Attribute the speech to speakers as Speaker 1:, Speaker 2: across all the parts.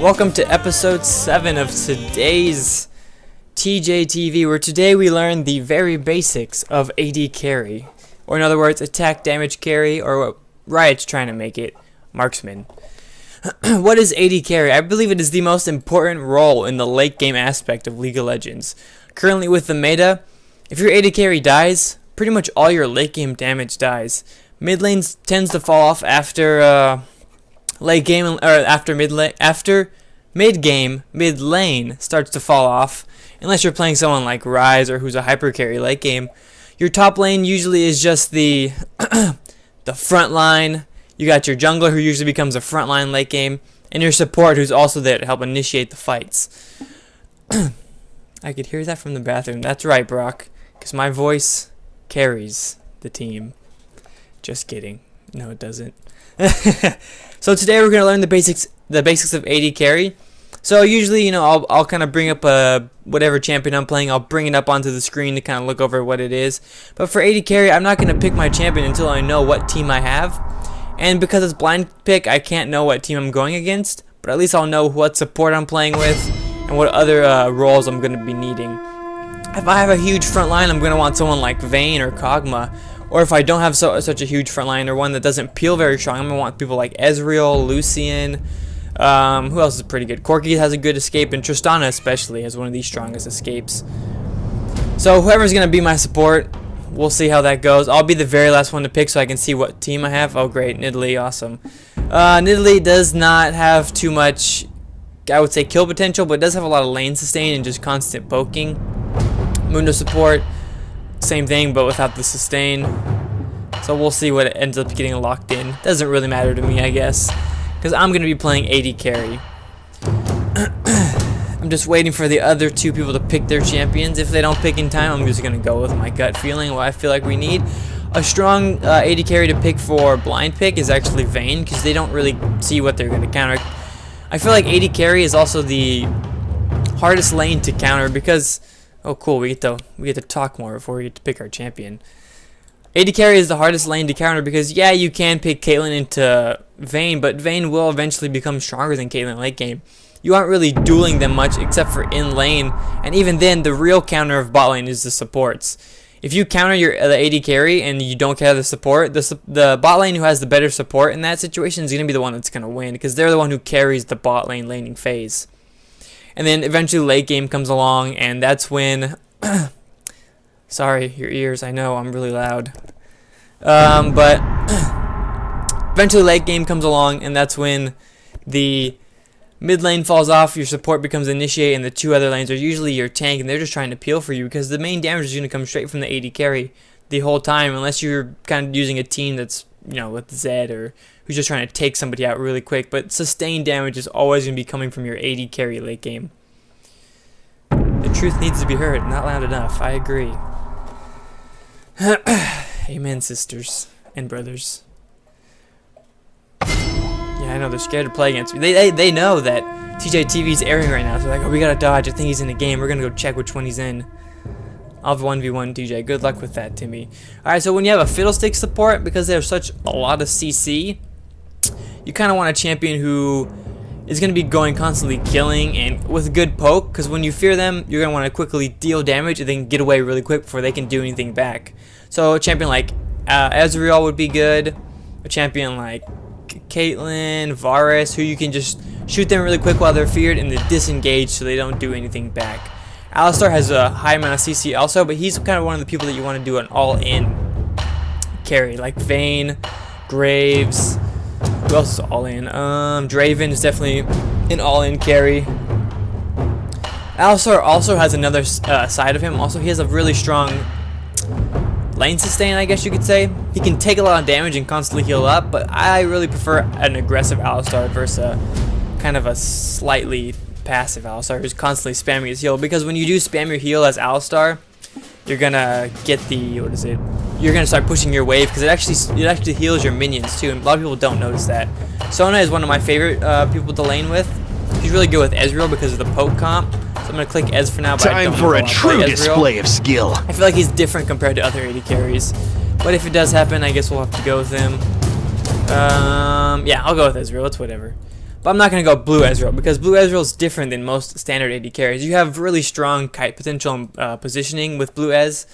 Speaker 1: Welcome to episode 7 of today's TeehJayTV, where today we learn the very basics of AD carry, or in other words, attack damage carry, or what Riot's trying to make it, marksman. What is AD carry? I believe it is the most important role in the late game aspect of League of Legends. Currently with the meta, if your AD carry dies, pretty much all your late game damage dies. Mid lane tends to fall off after late game, or after mid game, mid lane starts to fall off, unless you're playing someone like Ryze or who's a hyper carry late game. Your top lane usually is just the the front line. You got your jungler who usually becomes a front line late game, and your support who's also there to help initiate the fights. I could hear that from the bathroom. That's right, Brock, because my voice carries the team. Just kidding. No, it doesn't. So today we're gonna learn the basics of AD carry. So usually, I'll kind of bring up whatever champion I'm playing. I'll bring it up onto the screen to kind of look over what it is. But for AD carry, I'm not gonna pick my champion until I know what team I have. And because it's blind pick, I can't know what team I'm going against. But at least I'll know what support I'm playing with and what other roles I'm gonna be needing. If I have a huge front line, I'm gonna want someone like Vayne or Kog'Maw. Or if I don't have such a huge front line or one that doesn't peel very strong, I'm going to want people like Ezreal, Lucian. Who else is pretty good? Corki has a good escape, and Tristana especially has one of the strongest escapes. So whoever's going to be my support, we'll see how that goes. I'll be the very last one to pick so I can see what team I have. Oh great, Nidalee, awesome. Nidalee does not have too much, I would say, kill potential, but it does have a lot of lane sustain and just constant poking. Mundo support, same thing, but without the sustain. So we'll see what ends up getting locked in. Doesn't really matter to me, I guess, because I'm going to be playing AD carry. I'm just waiting for the other two people to pick their champions. If they don't pick in time, I'm just going to go with my gut feeling, what I feel like we need. A strong AD carry to pick for blind pick is actually Vayne, because they don't really see what they're going to counter. I feel like AD carry is also the hardest lane to counter because... Oh cool, we get to talk more before we get to pick our champion. AD carry is the hardest lane to counter because, yeah, you can pick Caitlyn into Vayne, but Vayne will eventually become stronger than Caitlyn late game. You aren't really dueling them much except for in lane, and even then, the real counter of bot lane is the supports. If you counter the AD carry and you don't counter the support, the bot lane who has the better support in that situation is going to be the one that's going to win because they're the one who carries the bot lane laning phase. And then eventually late game comes along, and that's when... Sorry, your ears, I know, I'm really loud. But eventually late game comes along, and that's when the mid lane falls off, your support becomes initiate, and the two other lanes are usually your tank, and they're just trying to peel for you, because the main damage is going to come straight from the AD carry the whole time, unless you're kind of using a team that's, with Zed, or who's just trying to take somebody out really quick. But sustained damage is always going to be coming from your AD carry late game. The truth needs to be heard, not loud enough. I agree. Amen, sisters and brothers. Yeah, I know, they're scared to play against me. They know that TeehJayTV is airing right now, so they're like, oh, we gotta dodge. I think he's in the game. We're gonna go check which one he's in. I'll have 1v1 TJ. Good luck with that, Timmy. Alright, so when you have a Fiddlestick support, because there's such a lot of CC, you kind of want a champion who is going to be going constantly killing and with good poke, because when you fear them, you're going to want to quickly deal damage and then get away really quick before they can do anything back. So a champion like Ezreal would be good. A champion like Caitlyn, Varus, who you can just shoot them really quick while they're feared and then disengage so they don't do anything back. Alistar has a high amount of CC also, but he's kind of one of the people that you want to do an all-in carry, like Vayne, Graves. Who else is all-in? Draven is definitely an all-in carry. Alistar also has another side of him. Also, he has a really strong lane sustain, I guess you could say. He can take a lot of damage and constantly heal up, but I really prefer an aggressive Alistar versus kind of a slightly passive Alistar who's constantly spamming his heal, because when you do spam your heal as Alistar, you're gonna get the, you're gonna start pushing your wave, because it actually heals your minions too, and a lot of people don't notice that. Sona is one of my favorite people to lane with. He's really good with Ezreal because of the poke comp. So I'm gonna click Ez for now, but I don't
Speaker 2: for a true display of skill.
Speaker 1: I feel like he's different compared to other AD carries, but if it does happen, I guess we'll have to go with him. Yeah, I'll go with Ezreal. It's whatever. But I'm not going to go blue Ezreal, because blue Ezreal is different than most standard AD carries. You have really strong kite potential and positioning with blue Ez.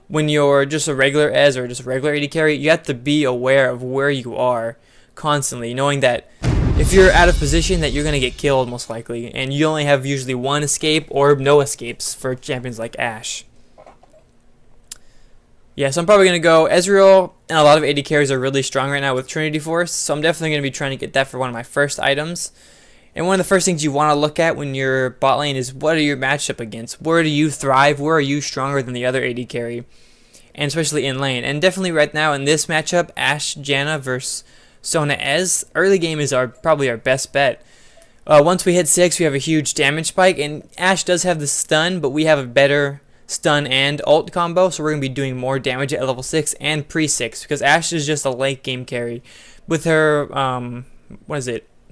Speaker 1: When you're just a regular Ez or just a regular AD carry, you have to be aware of where you are constantly, knowing that if you're out of position, that you're going to get killed most likely, and you only have usually one escape or no escapes for champions like Ashe. Yeah, so I'm probably going to go Ezreal, and a lot of AD carries are really strong right now with Trinity Force, so I'm definitely going to be trying to get that for one of my first items. And one of the first things you want to look at when you're bot lane is what are your matchup against? Where do you thrive? Where are you stronger than the other AD carry? And especially in lane. And definitely right now in this matchup, Ashe Janna versus Sona Ez, early game is probably our best bet. Once we hit 6, we have a huge damage spike, and Ashe does have the stun, but we have a better stun and ult combo, so we're going to be doing more damage at level 6 and pre-6, because Ashe is just a late game carry. With her,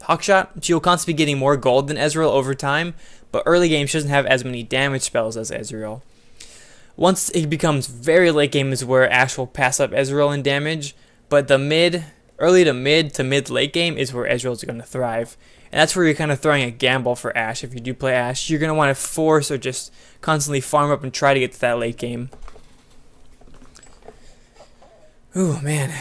Speaker 1: Hawkshot, she will constantly be getting more gold than Ezreal over time, but early game she doesn't have as many damage spells as Ezreal. Once it becomes very late game is where Ashe will pass up Ezreal in damage, but the early to mid late game is where Ezreal is going to thrive. And that's where you're kind of throwing a gamble for Ashe. If you do play Ashe, you're going to want to force or just constantly farm up and try to get to that late game. Ooh, man.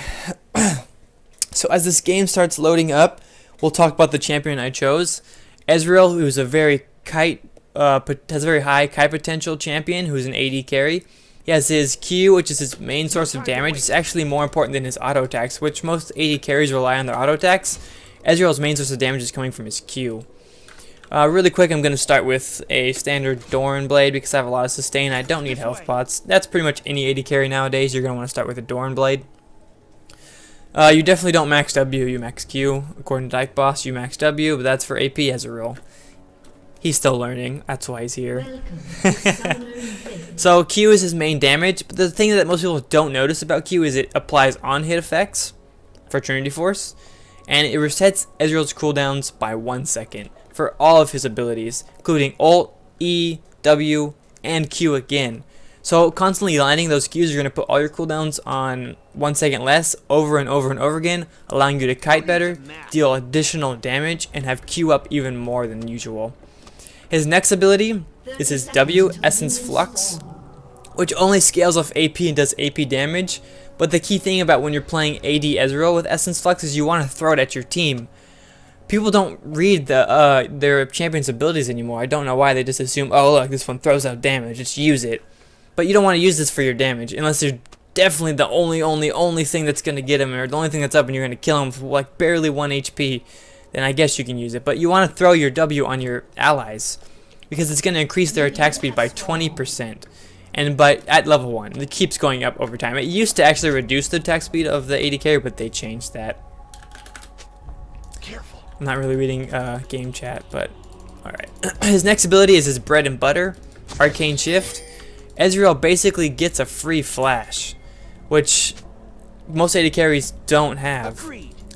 Speaker 1: So as this game starts loading up, we'll talk about the champion I chose. Ezreal, who's a very has a very high kite potential champion, who's an AD carry. He has his Q, which is his main source of damage. It's actually more important than his auto attacks, which most AD carries rely on their auto attacks. Ezreal's main source of damage is coming from his Q. Really quick, I'm going to start with a standard Doran Blade because I have a lot of sustain. I don't need health pots. That's pretty much any AD carry nowadays. You're going to want to start with a Doran Blade. You definitely don't max W, you max Q. According to Dyke Boss, you max W, but that's for AP Ezreal. He's still learning. That's why he's here. So Q is his main damage, but the thing that most people don't notice about Q is it applies on-hit effects for Trinity Force, and it resets Ezreal's cooldowns by 1 second for all of his abilities, including ult, E, W, and Q again. So constantly lining those Qs, you're going to put all your cooldowns on 1 second less over and over and over again, allowing you to kite better, deal additional damage, and have Q up even more than usual. His next ability is his W, Essence Flux, which only scales off AP and does AP damage. But the key thing about when you're playing AD Ezreal with Essence Flux is you want to throw it at your team. People don't read their champion's abilities anymore. I don't know why. They just assume, oh look, this one throws out damage, just use it. But you don't want to use this for your damage unless you're definitely the only thing that's going to get him, or the only thing that's up and you're going to kill him with like barely 1 HP. Then I guess you can use it. But you want to throw your W on your allies because it's going to increase their attack speed by 20%. But at level 1, it keeps going up over time. It used to actually reduce the attack speed of the AD carry, but they changed that.
Speaker 2: Careful.
Speaker 1: I'm not really reading game chat, but alright. His next ability is his bread and butter, Arcane Shift. Ezreal basically gets a free flash, which most AD carries don't have.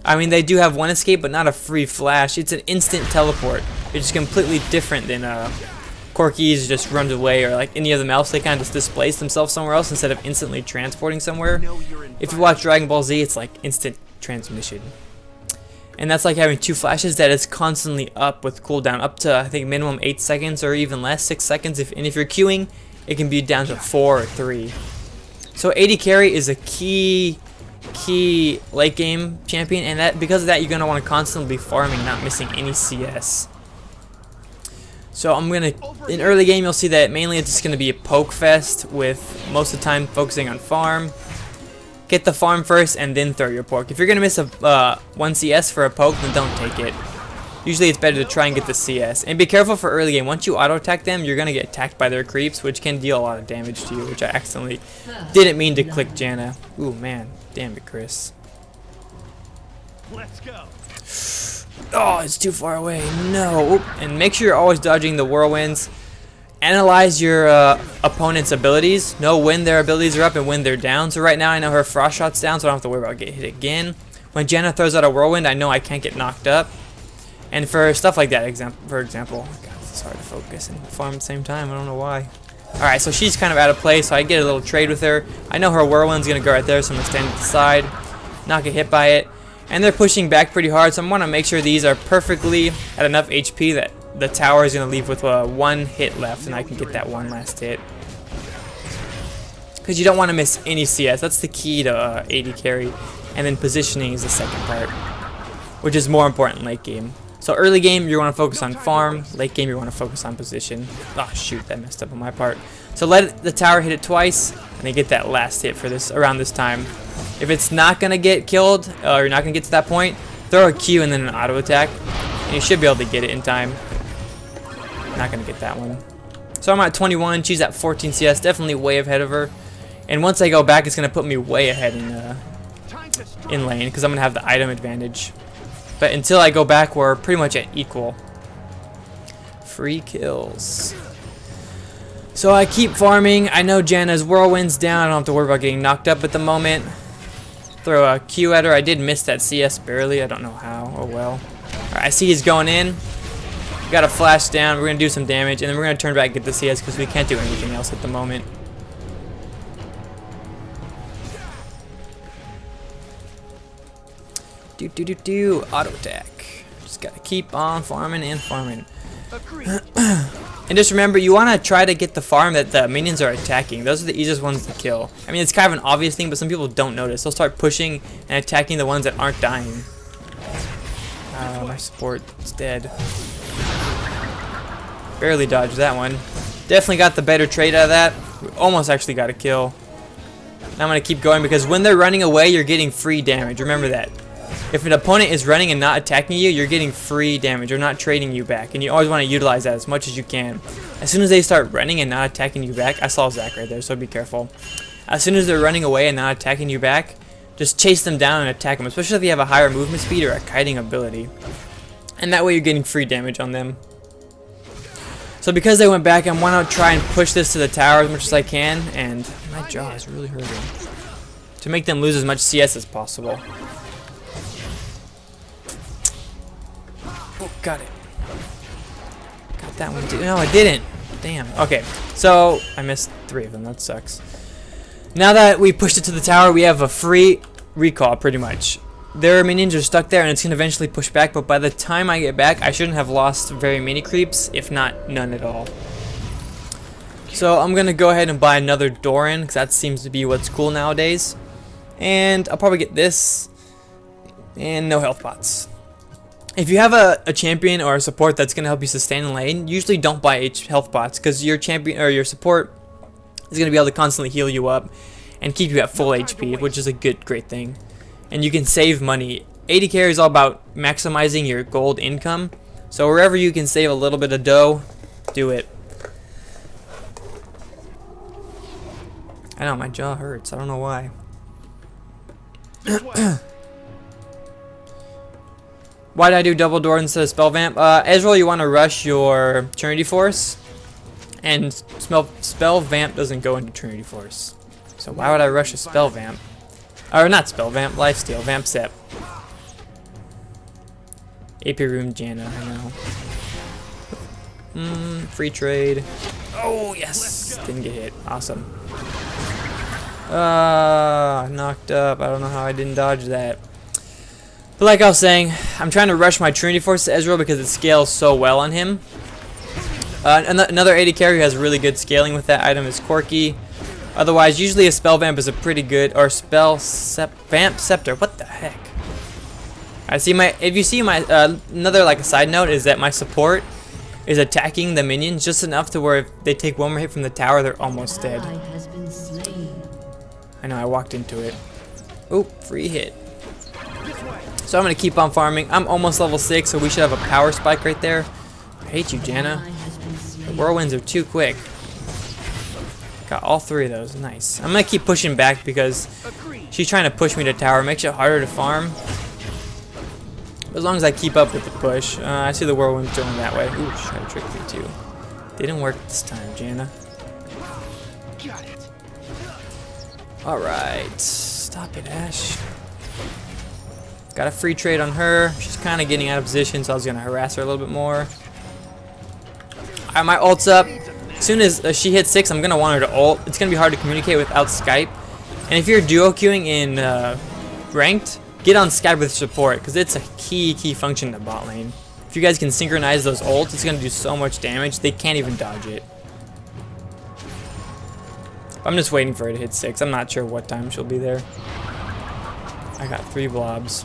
Speaker 1: I mean, they do have one escape, but not a free flash. It's an instant teleport, which is completely different than Corki's just runs away, or like any of them else. They kind of just displace themselves somewhere else instead of instantly transporting somewhere. If you watch Dragon Ball Z, it's like instant transmission. And that's like having 2 flashes that is constantly up with cooldown, up to I think minimum 8 seconds or even less, 6 seconds. And if you're queuing, it can be down to 4 or 3. So AD carry is a key late game champion, and that because of that you're gonna want to constantly be farming, not missing any CS. So in early game you'll see that mainly it's just gonna be a poke fest, with most of the time focusing on farm. Get the farm first and then throw your poke. If you're gonna miss a 1 CS for a poke, then don't take it. Usually it's better to try and get the CS. And be careful for early game. Once you auto attack them, you're gonna get attacked by their creeps, which can deal a lot of damage to you, which I accidentally didn't mean to click Janna. Ooh man, damn it, Chris.
Speaker 2: Let's go.
Speaker 1: Oh, it's too far away. No. And make sure you're always dodging the whirlwinds. Analyze your opponent's abilities. Know when their abilities are up and when they're down. So right now I know her frost shot's down, so I don't have to worry about getting hit again. When Janna throws out a whirlwind, I know I can't get knocked up. And for stuff like that, for example, oh God, it's hard to focus and farm at the same time. I don't know why. Alright, so she's kind of out of play, so I get a little trade with her. I know her whirlwind's going to go right there, so I'm going to stand at the side, not get hit by it. And they're pushing back pretty hard, so I want to make sure these are perfectly at enough HP that the tower is going to leave with one hit left, and I can get that one last hit. Because you don't want to miss any CS. That's the key to AD carry. And then positioning is the second part, which is more important late game. So early game, you want to focus on farm. Late game, you want to focus on position. Oh shoot, that messed up on my part. So let the tower hit it twice, and then get that last hit for this around this time. If it's not gonna get killed, or you're not gonna get to that point, throw a Q and then an auto attack, and you should be able to get it in time. Not gonna get that one. So I'm at 21. She's at 14 CS, definitely way ahead of her. And once I go back, it's gonna put me way ahead in lane because I'm gonna have the item advantage. But until I go back, we're pretty much at equal. Free kills. So I keep farming. I know Janna's whirlwind's down. I don't have to worry about getting knocked up at the moment. Throw a Q at her. I did miss that CS barely. I don't know how. Oh well. Alright, I see he's going in. Got a flash down. We're going to do some damage. And then we're going to turn back and get the CS because we can't do anything else at the moment. Auto attack. Just got to keep on farming and farming. And just remember, you want to try to get the farm that the minions are attacking. Those are the easiest ones to kill. I mean, it's kind of an obvious thing, but some people don't notice. They'll start pushing and attacking the ones that aren't dying. My support is dead. Barely dodged that one. Definitely got the better trade out of that. We almost actually got a kill. Now I'm going to keep going because when they're running away, you're getting free damage. Remember that. If an opponent is running and not attacking you, you're getting free damage. They're not trading you back. And you always want to utilize that as much as you can. As soon as they start running and not attacking you back, I saw Zach right there, so be careful. As soon as they're running away and not attacking you back, just chase them down and attack them, especially if you have a higher movement speed or a kiting ability. And that way you're getting free damage on them. So because they went back, I want to try and push this to the tower as much as I can. And my jaw is really hurting. To make them lose as much CS as possible. Oh, got it. Got that one too. No, I didn't. Damn. Okay, so I missed 3 of them. That sucks. Now that we pushed it to the tower, we have a free recall, pretty much. Their minions are stuck there, and it's going to eventually push back, but by the time I get back, I shouldn't have lost very many creeps, if not none at all. So I'm going to go ahead and buy another Doran, because that seems to be what's cool nowadays. And I'll probably get this, and no health pots. If you have a champion or a support that's going to help you sustain in lane, usually don't buy health pots, because your champion or your support is going to be able to constantly heal you up and keep you at full HP, which is a great thing. And you can save money. AD carry is all about maximizing your gold income, so wherever you can save a little bit of dough, do it. I know, my jaw hurts. I don't know why. Why did I do double door instead of spell vamp? Ezreal, you want to rush your Trinity Force, and spell vamp doesn't go into Trinity Force. So why would I rush a spell vamp? Or not spell vamp, lifesteal, vamp sep. AP room Janna, I know. Free trade. Oh yes, didn't get hit. Awesome. Knocked up. I don't know how I didn't dodge that. But like I was saying, I'm trying to rush my Trinity Force to Ezreal because it scales so well on him. Another AD carry who has really good scaling with that item is Corki. Otherwise, usually a spell vamp is a pretty good, or vamp scepter. What the heck? I see my. If you see my another like a side note is that my support is attacking the minions just enough to where if they take one more hit from the tower, they're almost dead. I know I walked into it. Oh, free hit. So I'm gonna keep on farming. I'm almost level 6, so we should have a power spike right there. I hate you, Janna. The whirlwinds are too quick. Got all 3 of those. Nice. I'm gonna keep pushing back because she's trying to push me to tower. Makes it harder to farm. But as long as I keep up with the push. I see the whirlwind going that way. Ooh, she tried to trick me too. Didn't work this time, Janna. Alright. Stop it, Ash. Got a free trade on her. She's kind of getting out of position, so I was gonna harass her a little bit more. Alright, my ult's up. As soon as she hits 6, I'm going to want her to ult. It's going to be hard to communicate without Skype. And if you're duo queuing in ranked, get on Scad with support, because it's a key function in the bot lane. If you guys can synchronize those ults, it's going to do so much damage, they can't even dodge it. I'm just waiting for her to hit 6. I'm not sure what time she'll be there. I got 3 blobs.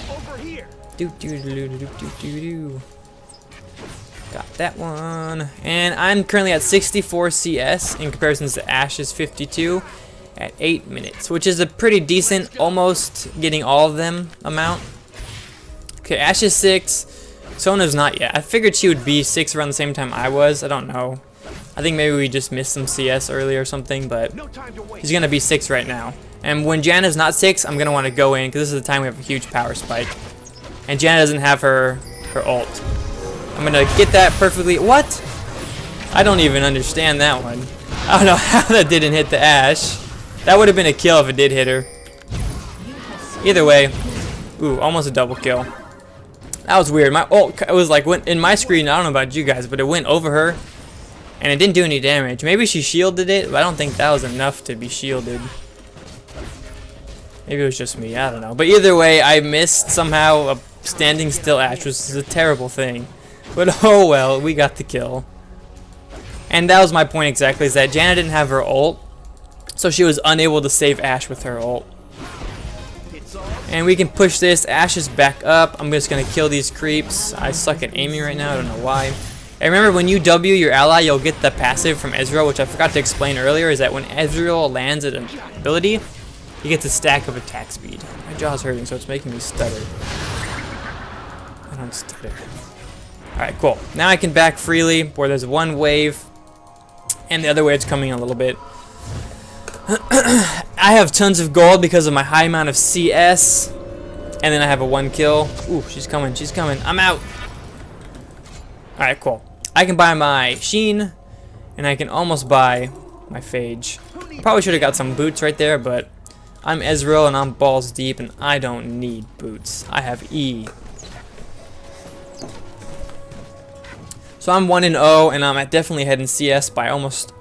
Speaker 2: Over here.
Speaker 1: Got that one. And I'm currently at 64 CS in comparison to Ash's 52 at 8 minutes, which is a pretty decent, almost getting all of them amount. Okay, Ash is 6. Sona's not yet. I figured she would be 6 around the same time I was. I don't know. I think maybe we just missed some CS earlier or something, but she's going to be 6 right now. And when Janna's not 6, I'm going to want to go in, because this is the time we have a huge power spike. And Janna doesn't have her ult. I'm going to get that perfectly. What? I don't even understand that one. I don't know how that didn't hit the Ashe. That would have been a kill if it did hit her. Either way. Ooh, almost a double kill. That was weird. My ult, it was like, went in my screen, I don't know about you guys, but it went over her. And it didn't do any damage. Maybe she shielded it, but I don't think that was enough to be shielded. Maybe it was just me, I don't know. But either way, I missed somehow a standing still Ashe, which is a terrible thing. But oh well, we got the kill. And that was my point exactly, is that Janna didn't have her ult, so she was unable to save Ashe with her ult. And we can push this. Ashe is back up. I'm just going to kill these creeps. I suck at aiming right now, I don't know why. And remember, when you W your ally, you'll get the passive from Ezreal, which I forgot to explain earlier, is that when Ezreal lands at an ability, he gets a stack of attack speed. My jaw's hurting, so it's making me stutter. I don't stutter. Alright, cool. Now I can back freely, where there's one wave, and the other wave's coming a little bit. I have tons of gold because of my high amount of CS, and then I have a 1 kill. Ooh, she's coming, she's coming. I'm out. Alright, cool. I can buy my Sheen, and I can almost buy my Phage. Probably should have got some boots right there, but I'm Ezreal and I'm balls deep, and I don't need boots. I have E. So I'm 1-0, and I'm definitely ahead in CS by almost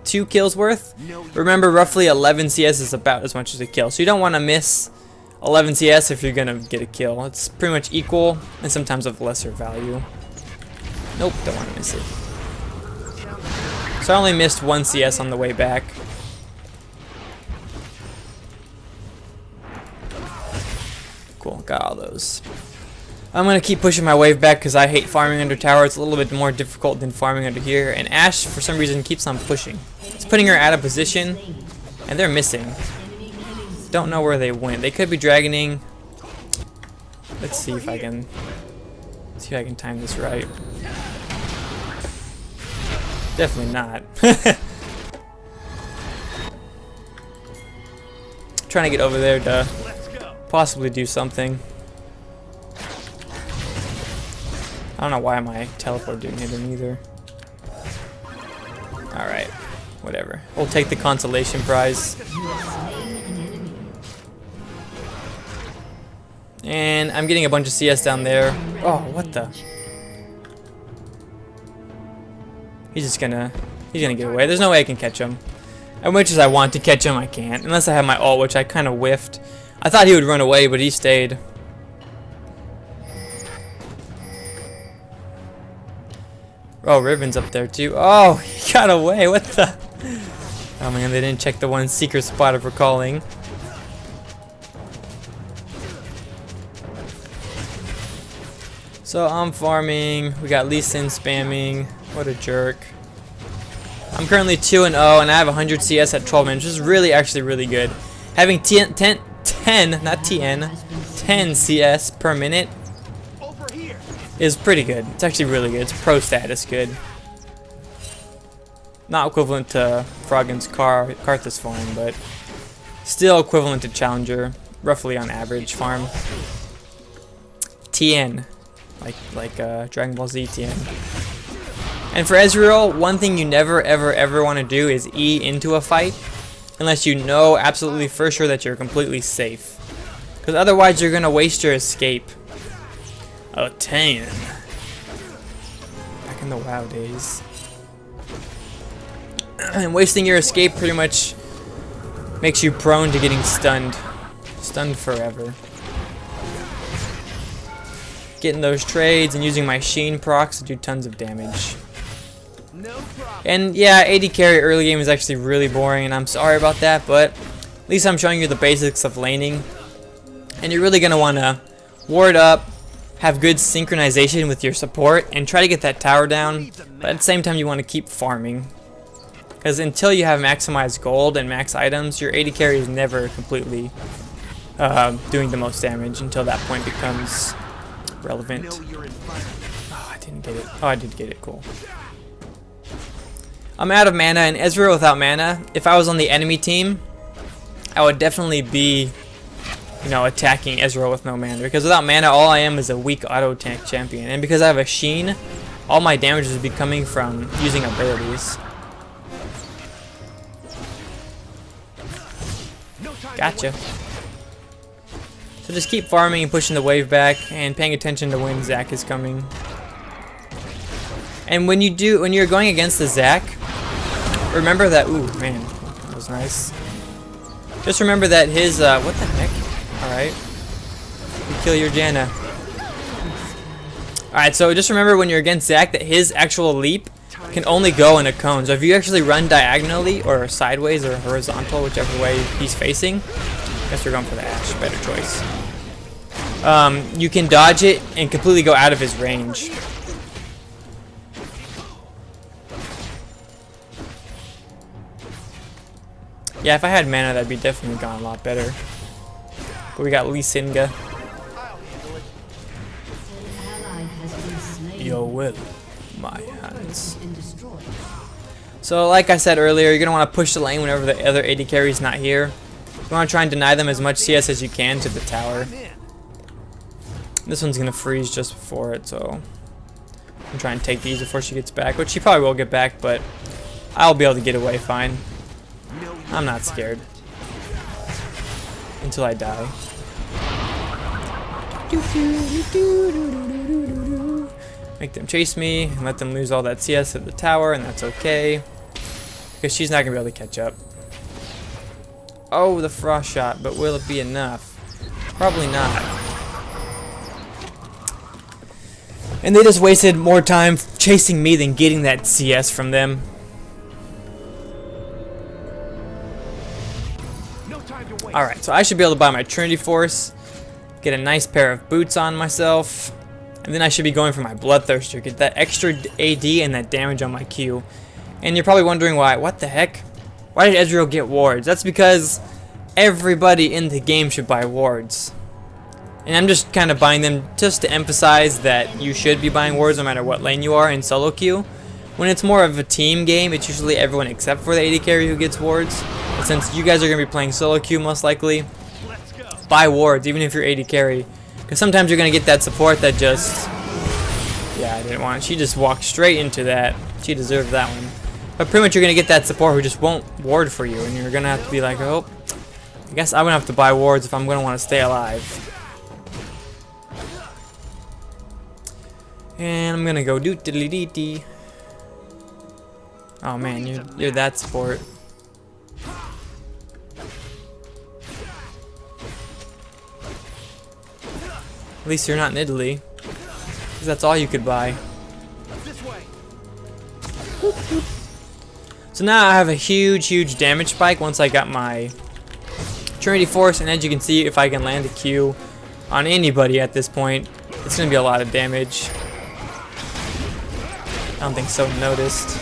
Speaker 1: 2 kills worth. Remember, roughly 11 CS is about as much as a kill, so you don't want to miss 11 CS if you're going to get a kill. It's pretty much equal, and sometimes of lesser value. Nope, don't want to miss it. So I only missed 1 CS on the way back. Cool, got all those. I'm going to keep pushing my wave back because I hate farming under tower. It's a little bit more difficult than farming under here. And Ashe, for some reason, keeps on pushing. It's putting her out of position, and they're missing. Don't know where they went. They could be dragoning. Let's see if I can time this right. Definitely not. Trying to get over there to possibly do something. I don't know why my teleport didn't hit him either. Alright, whatever. We'll take the consolation prize. And I'm getting a bunch of CS down there. Oh, what the? He's gonna get away. There's no way I can catch him. As much as I want to catch him, I can't. Unless I have my ult, which I kind of whiffed. I thought he would run away, but he stayed. Oh, Riven's up there too. Oh, he got away. What the? Oh man, they didn't check the one secret spot of recalling. So I'm farming. We got Lee Sin spamming. What a jerk. I'm currently 2-0, and I have 100 CS at 12 minutes, which is really, actually really good. Having 10 CS per minute is pretty good. It's actually really good. It's pro status good. Not equivalent to Froggen's Karthus farm, but still equivalent to Challenger, roughly on average farm. TN, like Dragon Ball Z TN. And for Ezreal, one thing you never, ever, ever want to do is E into a fight, unless you know absolutely for sure that you're completely safe. Because otherwise you're going to waste your escape. Oh, 10. Back in the WoW days. And wasting your escape pretty much makes you prone to getting stunned. stunned forever. Getting those trades and using my Sheen procs to do tons of damage.
Speaker 2: No problem.
Speaker 1: And yeah, AD carry early game is actually really boring, and I'm sorry about that, but at least I'm showing you the basics of laning. And you're really going to want to ward up, have good synchronization with your support, and try to get that tower down, but at the same time you want to keep farming. Because until you have maximized gold and max items, your AD carry is never completely doing the most damage until that point becomes relevant. Oh, I didn't get it. Oh, I did get it. Cool. I'm out of mana, and Ezreal without mana, if I was on the enemy team, I would definitely be, you know, attacking Ezreal with no mana. Because without mana, all I am is a weak auto tank champion. And because I have a Sheen, all my damage would be coming from using abilities. Gotcha. So just keep farming and pushing the wave back and paying attention to when Zac is coming. And when you're going against the Zac, remember that, ooh, man, that was nice. Just remember that his, what the heck? Alright. You kill your Janna. Alright, so just remember when you're against Zac that his actual leap can only go in a cone. So if you actually run diagonally or sideways or horizontal, whichever way he's facing, I guess we're going for the Ashe, better choice. You can dodge it and completely go out of his range. Yeah, if I had mana, that'd be definitely gone a lot better. But we got Lee Singa. Yo, will my hands. So, like I said earlier, you're gonna want to push the lane whenever the other AD carry is not here. You want to try and deny them as much CS as you can to the tower. This one's gonna freeze just before it, so I'm trying to take these before she gets back, which she probably will get back, but I'll be able to get away fine. I'm not scared. Until I die. Make them chase me and let them lose all that CS at the tower, and that's okay. Because she's not going to be able to catch up. Oh, the frost shot, but will it be enough? Probably not. And they just wasted more time chasing me than getting that CS from them. Alright, so I should be able to buy my Trinity Force, get a nice pair of boots on myself, and then I should be going for my Bloodthirster, get that extra AD and that damage on my Q. And you're probably wondering why, what the heck? Why did Ezreal get wards? That's because everybody in the game should buy wards. And I'm just kind of buying them just to emphasize that you should be buying wards no matter what lane you are in solo queue. When it's more of a team game, it's usually everyone except for the AD carry who gets wards. But since you guys are going to be playing solo queue most likely, buy wards even if you're AD carry. Because sometimes you're going to get that support that just... Yeah, I didn't want it. She just walked straight into that. She deserved that one. But pretty much you're going to get that support who just won't ward for you. And you're going to have to be like, oh, I guess I'm going to have to buy wards if I'm going to want to stay alive. And I'm going to go doot-diddly-dee-dee. Oh man, you're that sport. At least you're not in Italy, because that's all you could buy. So now I have a huge damage spike once I got my Trinity Force, and as you can see, if I can land a Q on anybody at this point, it's going to be a lot of damage. I don't think so noticed.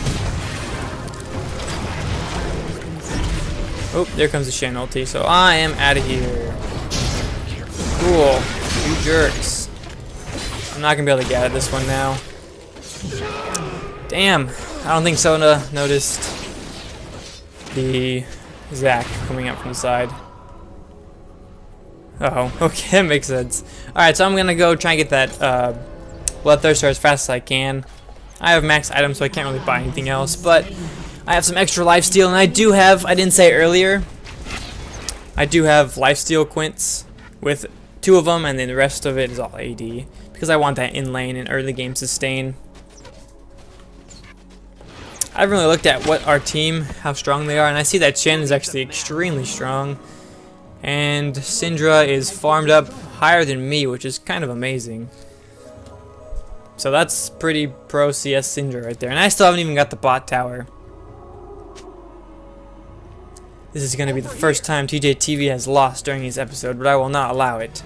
Speaker 1: Oh, there comes the Shen ulti, so I am out of here. Cool. You jerks. I'm not going to be able to get out of this one now. Damn. I don't think Sona noticed the Zac coming up from the side. Uh-oh. Okay, that makes sense. Alright, so I'm going to go try and get that Bloodthirster as fast as I can. I have max items, so I can't really buy anything else, but I have some extra lifesteal, and I do have, I didn't say earlier, I do have lifesteal quints with 2 of them, and then the rest of it is all AD, because I want that in lane and early game sustain. I haven't really looked at what our team, how strong they are, and I see that Shen is actually extremely strong. And Syndra is farmed up higher than me, which is kind of amazing. So that's pretty pro CS Syndra right there. And I still haven't even got the bot tower. This is going to be the first time TeehJayTV has lost during his episode, but I will not allow it.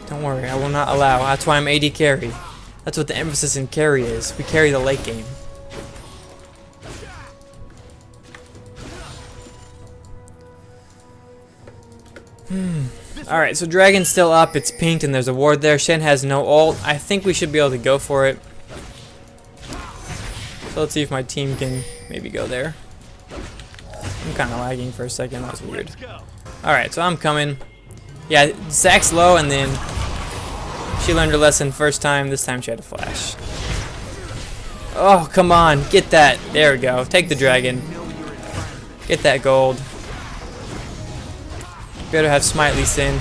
Speaker 1: Don't worry, I will not allow. That's why I'm AD carry. That's what the emphasis in carry is. We carry the late game. Alright, so Dragon's still up. It's pinked and there's a ward there. Shen has no ult. I think we should be able to go for it. So let's see if my team can maybe go there. I'm kind of lagging for a second. That was weird. Alright, so I'm coming. Yeah, Zach's low and then she learned her lesson first time. This time she had a flash. Oh, come on. Get that. There we go. Take the dragon. Get that gold. Better have Smite Lee Sin.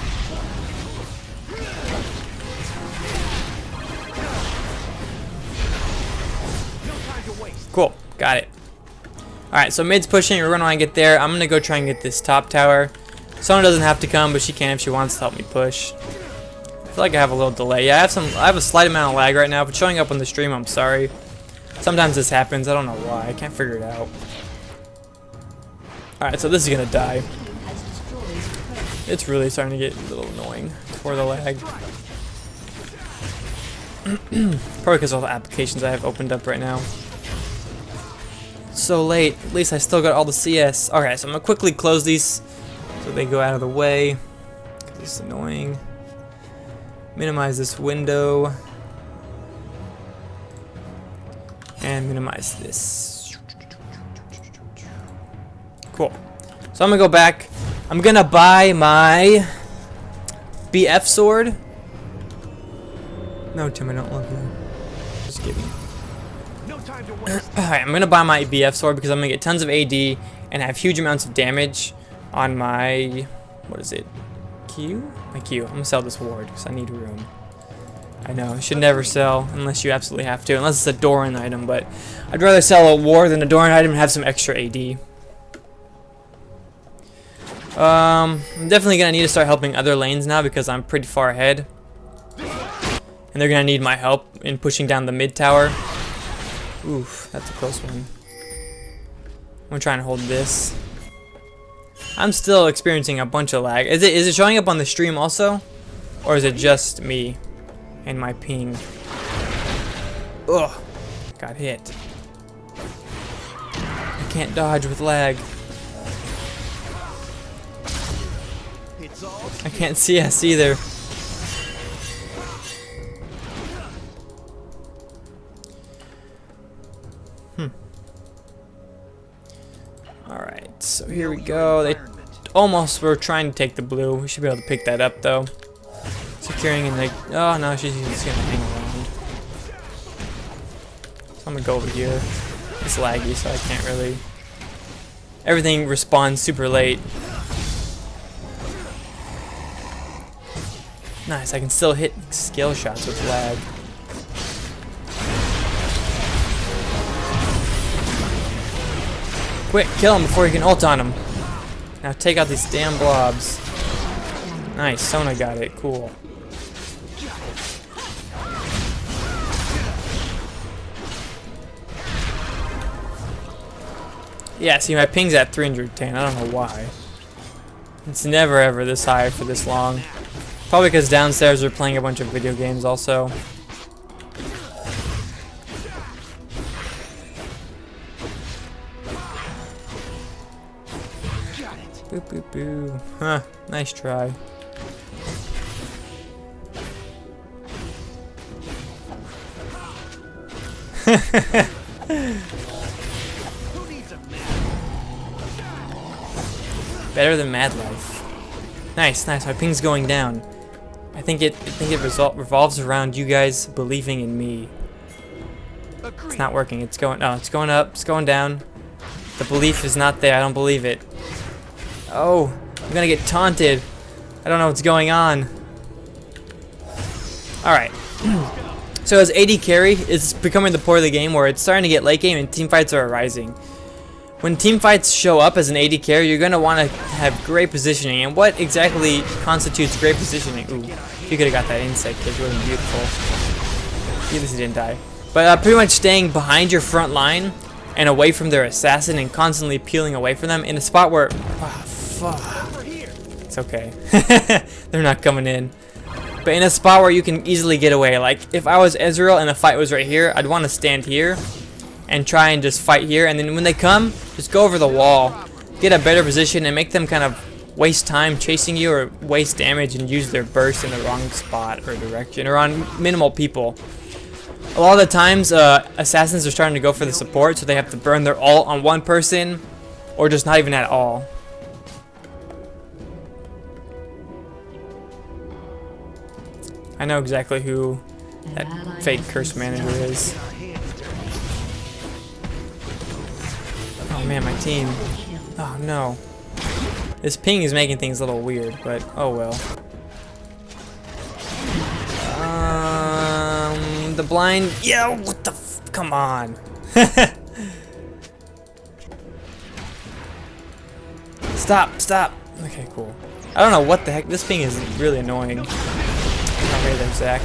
Speaker 1: Cool. Got it. Alright, so mid's pushing. We're going to want to get there. I'm going to go try and get this top tower. Sona doesn't have to come, but she can if she wants to help me push. I feel like I have a little delay. Yeah, I have a slight amount of lag right now, but showing up on the stream, I'm sorry. Sometimes this happens. I don't know why. I can't figure it out. Alright, so this is going to die. It's really starting to get a little annoying for the lag. Probably because of all the applications I have opened up right now. It's so late. At least I still got all the CS. Alright, so I'm going to quickly close these so they go out of the way. Because it's annoying. Minimize this window. And minimize this. Cool. So I'm going to go back. I'm going to buy my BF sword. No, Tim, I don't love you. Just kidding. Alright, I'm going to buy my BF sword because I'm going to get tons of AD and have huge amounts of damage on my, what is it? Q? My Q. I'm going to sell this ward because I need room. I know, I should never sell unless you absolutely have to, unless it's a Doran item, but I'd rather sell a ward than a Doran item and have some extra AD. I'm definitely going to need to start helping other lanes now because I'm pretty far ahead. And they're going to need my help in pushing down the mid tower. Oof, that's a close one. I'm trying to hold this. I'm still experiencing a bunch of lag. Is it showing up on the stream also? Or is it just me and my ping? Ugh, got hit. I can't dodge with lag. I can't CS either. Alright, so here we go. They almost were trying to take the blue. We should be able to pick that up though. Securing and like, oh no, she's just gonna hang around. So I'm gonna go over here. It's laggy, so I can't really. Everything respawns super late. Nice, I can still hit skill shots with lag. Quick, kill him before you can ult on him. Now take out these damn blobs. Nice, Sona got it, cool. Yeah, see my ping's at 310, I don't know why. It's never ever this high for this long. Probably because downstairs they're playing a bunch of video games also. Boo boo boo. Huh, nice try. Better than Mad Life. Nice, nice. My ping's going down. I think it revolves around you guys believing in me. It's not working. It's going. Oh, it's going up. It's going down. The belief is not there. I don't believe it. Oh, I'm gonna get taunted. I don't know what's going on. All right. So So as AD carry, it's becoming the part of the game where it's starting to get late game and team fights are arising. When team fights show up as an AD carry, you're going to want to have great positioning. And what exactly constitutes great positioning? Ooh, you could have got that insect kick. It would have been beautiful. At least he didn't die. But pretty much staying behind your front line and away from their assassin and constantly peeling away from them in a spot where... Oh, fuck. It's okay. They're not coming in. But in a spot where you can easily get away. Like, if I was Ezreal and the fight was right here, I'd want to stand here and try and just fight here. And then when they come, just go over the wall. Get a better position and make them kind of waste time chasing you or waste damage and use their burst in the wrong spot or direction or on minimal people. A lot of the times, assassins are starting to go for the support, so they have to burn their ult on one person or just not even at all. I know exactly who that fake curse manager is. Oh man, my team. Oh no. This ping is making things a little weird, but oh well. The blind. Yeah, what the f. Come on. Stop, stop. Okay, cool. I don't know what the heck. This ping is really annoying. Okay, there's Zach.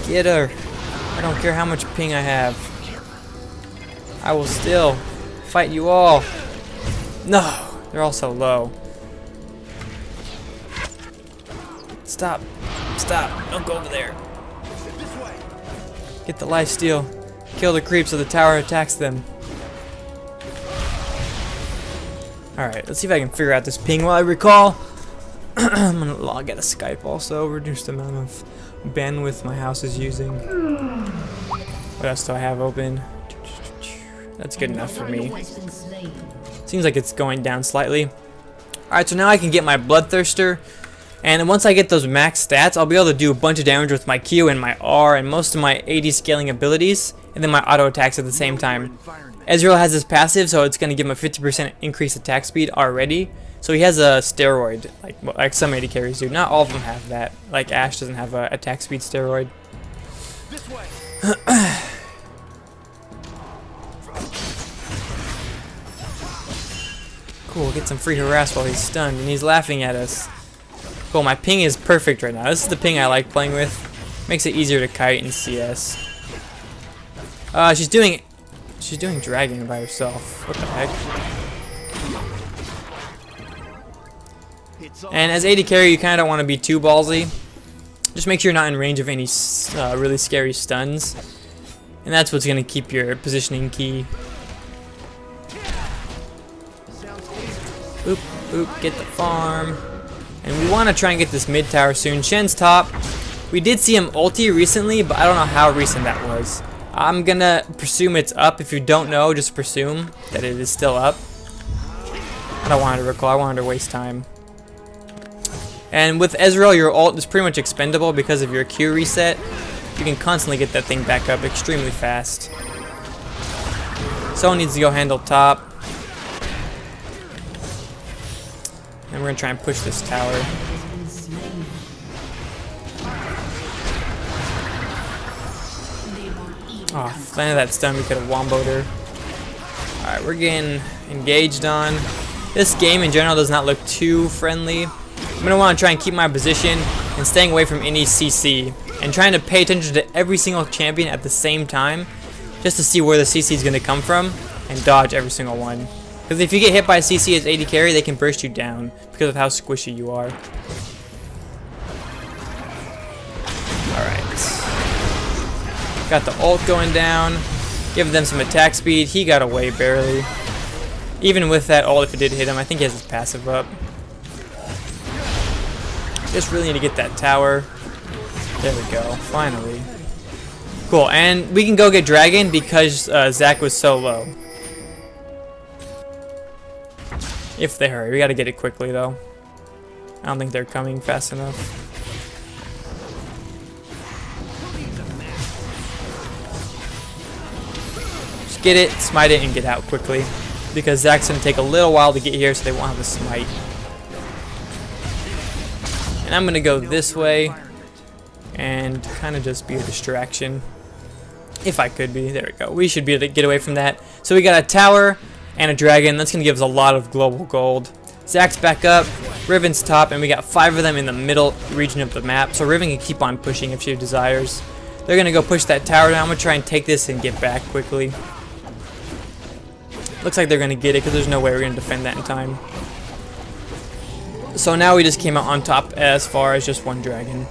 Speaker 1: Get her. I don't care how much ping I have. I will still fight you all. No, they're all so low. Stop. Stop. Don't go over there. Get the lifesteal. Kill the creep so the tower attacks them. Alright, let's see if I can figure out this ping while I recall. I'm gonna log out of Skype also. Reduced amount of bandwidth my house is using. What else do I have open? That's good enough for me. Seems like it's going down slightly. Alright, so now I can get my Bloodthirster. And once I get those max stats, I'll be able to do a bunch of damage with my Q and my R and most of my AD scaling abilities. And then my auto attacks at the same time. Ezreal has his passive, so it's going to give him a 50% increased attack speed already. So he has a steroid, like some AD carries do. Not all of them have that. Like Ashe doesn't have a attack speed steroid.
Speaker 2: This way.
Speaker 1: Cool, get some free harass while he's stunned, and he's laughing at us. Cool, my ping is perfect right now. This is the ping I like playing with. Makes it easier to kite in CS. She's doing dragon by herself. What the heck? And as AD carry, you kind of don't want to be too ballsy. Just make sure you're not in range of any really scary stuns. And that's what's going to keep your positioning key. Oop, oop, get the farm. And we want to try and get this mid tower soon. Shen's top. We did see him ulti recently, but I don't know how recent that was. I'm going to presume it's up. If you don't know, just presume that it is still up. I don't want to recall. I wanted to waste time. And with Ezreal, your ult is pretty much expendable because of your Q reset. You can constantly get that thing back up extremely fast. Someone needs to go handle top. And we're going to try and push this tower. Oh, if I had that stun, we could have womboed her. Alright, we're getting engaged on. This game in general does not look too friendly. I'm going to want to try and keep my position and staying away from any CC. And trying to pay attention to every single champion at the same time. Just to see where the CC is going to come from. And dodge every single one. Because if you get hit by a CC as AD carry, they can burst you down. Because of how squishy you are. Alright. Got the ult going down. Give them some attack speed. He got away barely. Even with that ult, if it did hit him, I think he has his passive up. Just really need to get that tower. There we go. Finally. Cool. And we can go get dragon because Zach was so low. If they hurry. We gotta get it quickly though. I don't think they're coming fast enough. Just get it, smite it, and get out quickly. Because Zach's gonna take a little while to get here, so they won't have a smite. And I'm gonna go this way and kind of just be a distraction. If I could be. There we go. We should be able to get away from that. So we got a tower and a dragon. That's gonna give us a lot of global gold. Zach's back up, Riven's top, and we got 5 of them in the middle region of the map. So Riven can keep on pushing if she desires. They're gonna go push that tower down. I'm gonna try and take this and get back quickly. Looks like they're gonna get it because there's no way we're gonna defend that in time. So now we just came out on top as far as just 1 dragon.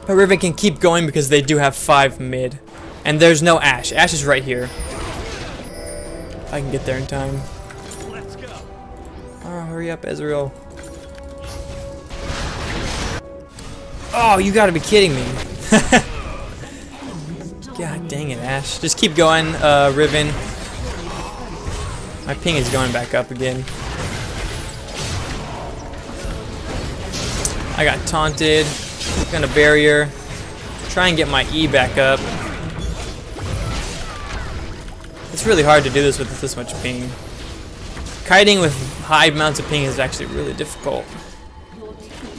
Speaker 1: But Riven can keep going because they do have 5 mid. And there's no Ashe. Ashe is right here. If I can get there in time.
Speaker 2: Let's go.
Speaker 1: Oh, hurry up, Ezreal. Oh, you gotta be kidding me. God dang it, Ashe. Just keep going, Riven. My ping is going back up again. I got taunted. Gonna barrier. Try and get my E back up. It's really hard to do this with this much ping. Kiting with high amounts of ping is actually really difficult.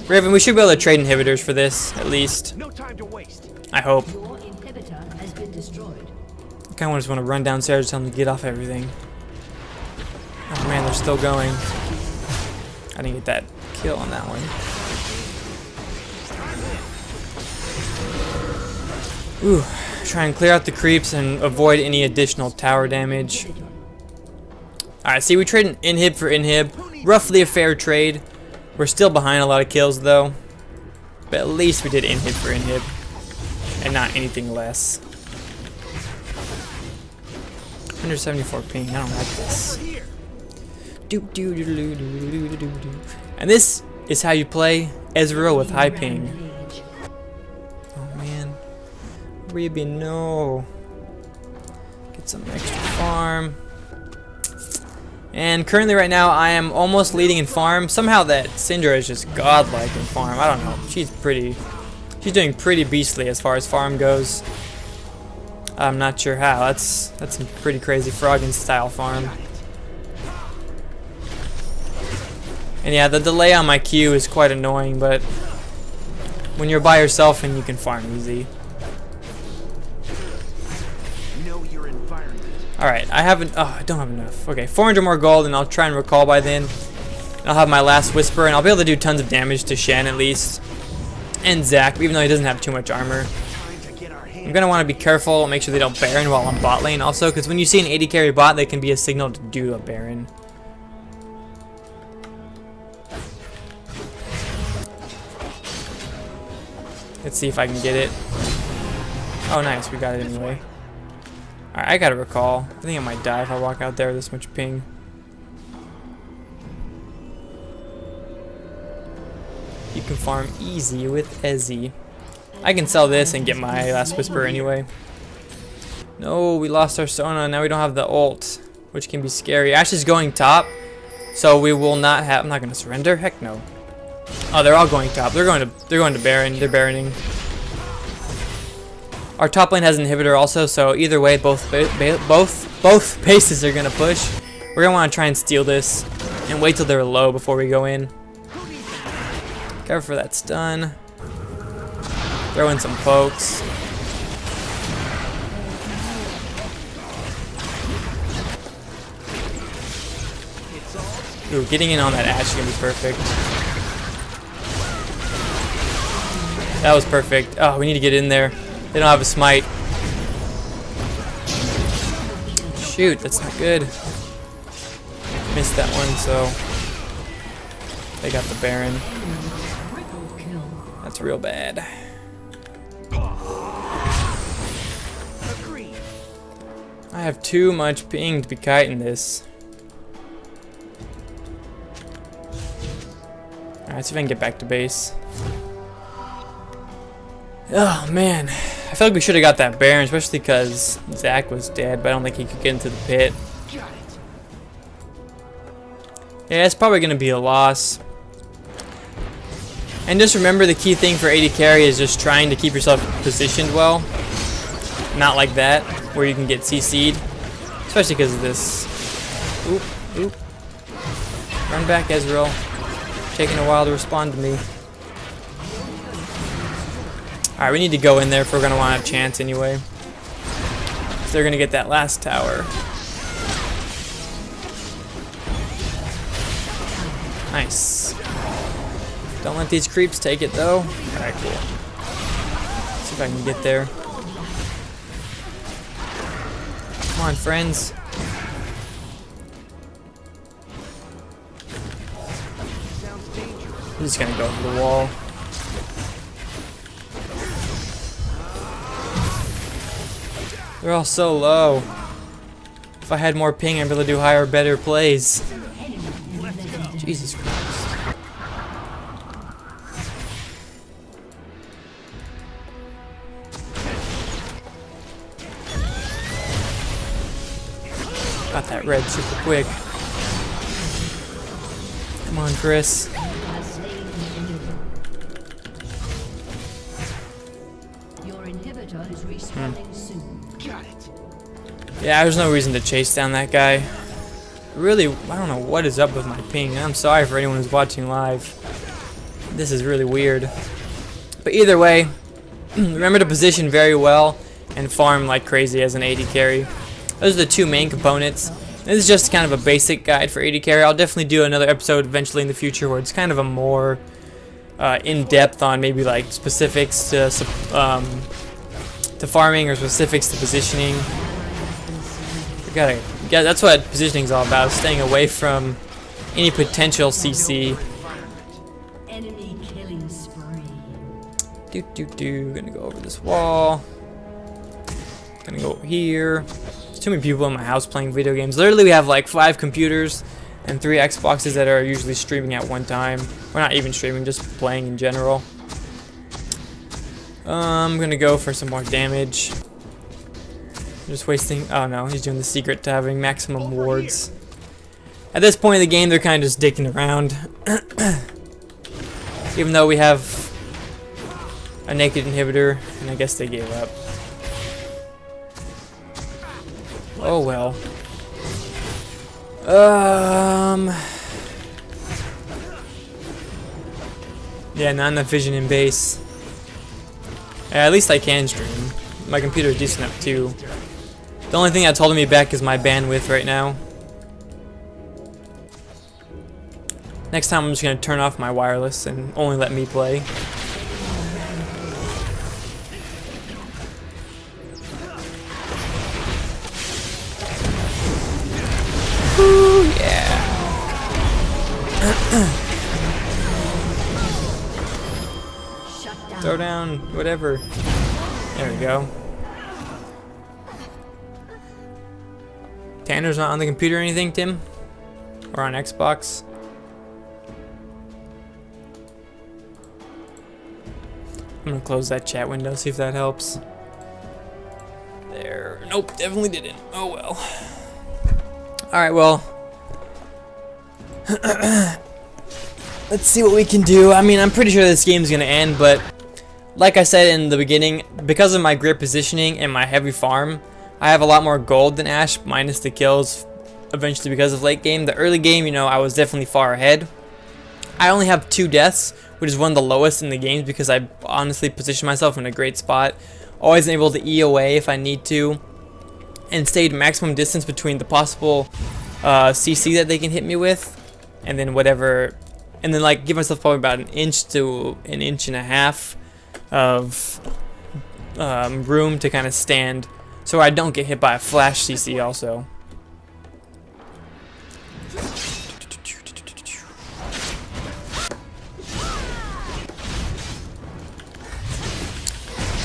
Speaker 1: Riven, we should be able to trade inhibitors for this, at least.
Speaker 2: No time to waste.
Speaker 1: I hope.
Speaker 3: Your inhibitor has been destroyed.
Speaker 1: I kind of just want to run downstairs and tell them to get off everything. Oh man, they're still going. I didn't get that kill on that one. Ooh, try and clear out the creeps and avoid any additional tower damage. Alright, see, we traded an inhib for inhib. Roughly a fair trade. We're still behind a lot of kills though. But at least we did inhib for inhib. And not anything less. 174 ping, I don't like this. And this is how you play Ezreal with high ping. Oh man. Riven, no. Get some extra farm. And currently right now I am almost leading in farm. Somehow that Syndra is just godlike in farm. I don't know. She's doing pretty beastly as far as farm goes. I'm not sure how. That's some pretty crazy Froggen style farm. And yeah, the delay on my Q is quite annoying, but when you're by yourself and you can farm easy.
Speaker 2: Know your environment.
Speaker 1: Alright, I don't have enough. Okay, 400 more gold and I'll try and recall by then. I'll have my last Whisper and I'll be able to do tons of damage to Shen at least. And Zach, even though he doesn't have too much armor. I'm going to want to be careful, make sure they don't Baron while I'm bot lane also, because when you see an AD carry bot, they can be a signal to do a Baron. Let's see if I can get it. Oh nice, we got it anyway. Alright, I gotta recall. I think I might die if I walk out there with this much ping. You can farm easy with Ezzy. I can sell this and get my last Whisper anyway. No, we lost our Sona. Now we don't have the ult, which can be scary. Ashe is going top, so we will not have. I'm not gonna surrender. Heck no. Oh, they're all going top. They're going to Baron. They're Baroning. Our top lane has an inhibitor also, so either way, both bases are gonna push. We're gonna want to try and steal this and wait till they're low before we go in. Cover for that stun. Throw in some pokes. Ooh, getting in on that Ashe is gonna be perfect. That was perfect. Oh, we need to get in there. They don't have a smite. Shoot, that's not good. Missed that one, so they got the Baron. That's real bad. I have too much ping to be kiting this. Alright, see if I can get back to base. Oh man, I feel like we should have got that Baron, especially because Zach was dead, but I don't think he could get into the pit. Yeah, it's probably going to be a loss. And just remember, the key thing for AD carry is just trying to keep yourself positioned well. Not like that, where you can get CC'd. Especially because of this. Oop, oop. Run back, Ezreal. Taking a while to respond to me. Alright, we need to go in there if we're gonna want a chance anyway. So they're gonna get that last tower. Nice. Don't let these creeps take it though. Alright, cool. Let's see if I can get there. Come on, friends. I'm just gonna go over the wall. They're all so low. If I had more ping, I'd be able to do higher, better plays. Jesus Christ. Got that red super quick. Come on, Chris.
Speaker 3: Your inhibitor is respawning soon.
Speaker 2: Got it.
Speaker 1: Yeah, there's no reason to chase down that guy. Really, I don't know what is up with my ping. I'm sorry for anyone who's watching live. This is really weird. But either way, remember to position very well and farm like crazy as an AD carry. Those are the two main components. This is just kind of a basic guide for AD carry. I'll definitely do another episode eventually in the future where it's kind of a more in-depth on maybe like specifics to farming or specifics to positioning. Yeah, that's what positioning is all about, staying away from any potential CC.
Speaker 3: Enemy killing spree.
Speaker 1: Gonna go over this wall. Gonna go over here. There's too many people in my house playing video games. Literally, we have like 5 computers and 3 Xboxes that are usually streaming at one time. We're not even streaming, just playing in general. I'm gonna go for some more damage. Just wasting. Oh no, he's doing the secret to having maximum wards. At this point in the game, they're kind of just dicking around. Even though we have a naked inhibitor, and I guess they gave up. Oh well. Yeah, not enough vision in base. Yeah, at least I can stream. My computer is decent enough too. The only thing that's holding me back is my bandwidth right now. Next time I'm just going to turn off my wireless and only let me play. Ooh, yeah. Throw down, whatever. There we go. Tanner's not on the computer or anything, Tim? Or on Xbox? I'm gonna close that chat window, see if that helps. There. Nope, definitely didn't. Oh well. Alright, well. Let's see what we can do. I mean, I'm pretty sure this game's gonna end, but like I said in the beginning, because of my grip positioning and my heavy farm, I have a lot more gold than Ash, minus the kills, eventually because of late game. The early game, you know, I was definitely far ahead. I only have 2 deaths, which is one of the lowest in the games because I honestly positioned myself in a great spot. Always able to E away if I need to, and stayed maximum distance between the possible CC that they can hit me with, and then whatever, and then like give myself probably about 1 inch to 1.5 inches of room to kind of stand. So I don't get hit by a flash CC also. I'm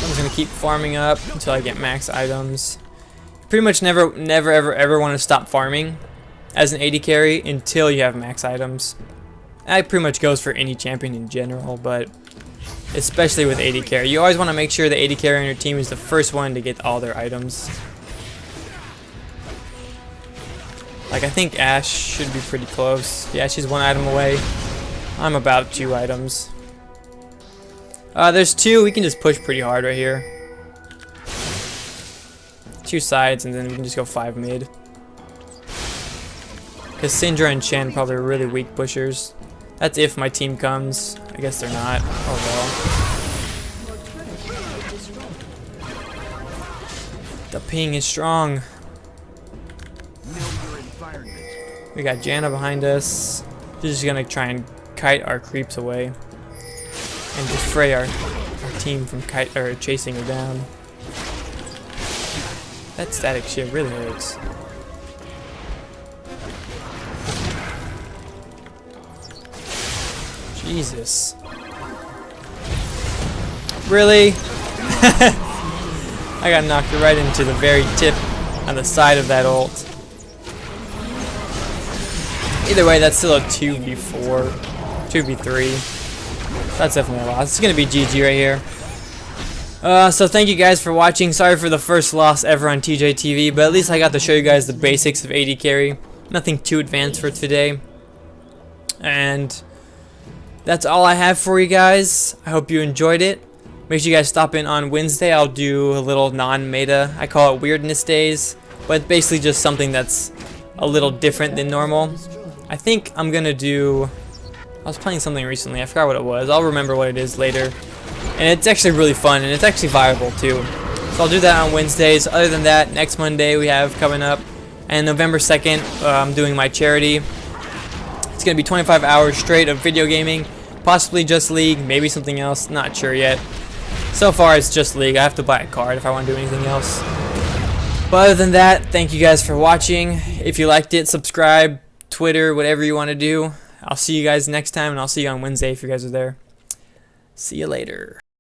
Speaker 1: just gonna keep farming up until I get max items. Pretty much never ever want to stop farming as an AD carry until you have max items. That pretty much goes for any champion in general, but especially with AD carry. You always want to make sure the AD carry on your team is the first one to get all their items. Like, I think Ash should be pretty close. Yeah, she's 1 item away. I'm about 2 items. There's 2. We can just push pretty hard right here. 2 sides, and then we can just go 5 mid. Because Syndra and Chen probably are really weak pushers. That's if my team comes. I guess they're not. Oh well. ping is strong.
Speaker 2: Know your environment.
Speaker 1: We got Janna behind us. She's just gonna try and kite our creeps away and defray our team from chasing her down. That static shit really hurts. Jesus. Really? I got knocked right into the very tip on the side of that ult. Either way, that's still a 2v4, 2v3. That's definitely a loss. It's gonna be GG right here. So thank you guys for watching. Sorry for the first loss ever on TeehJayTV, but at least I got to show you guys the basics of AD carry. Nothing too advanced for today. And that's all I have for you guys. I hope you enjoyed it. Make sure you guys stop in on Wednesday. I'll do a little non-meta. I call it Weirdness Days, but it's basically just something that's a little different than normal. I think I'm gonna do... I was playing something recently. I forgot what it was. I'll remember what it is later. And it's actually really fun, and it's actually viable too. So I'll do that on Wednesdays. Other than that, next Monday we have coming up, and November 2nd, I'm doing my charity. It's gonna be 25 hours straight of video gaming, possibly just League, maybe something else. Not sure yet. So far, it's just League. I have to buy a card if I want to do anything else. But other than that, thank you guys for watching. If you liked it, subscribe, Twitter, whatever you want to do. I'll see you guys next time, and I'll see you on Wednesday if you guys are there. See you later.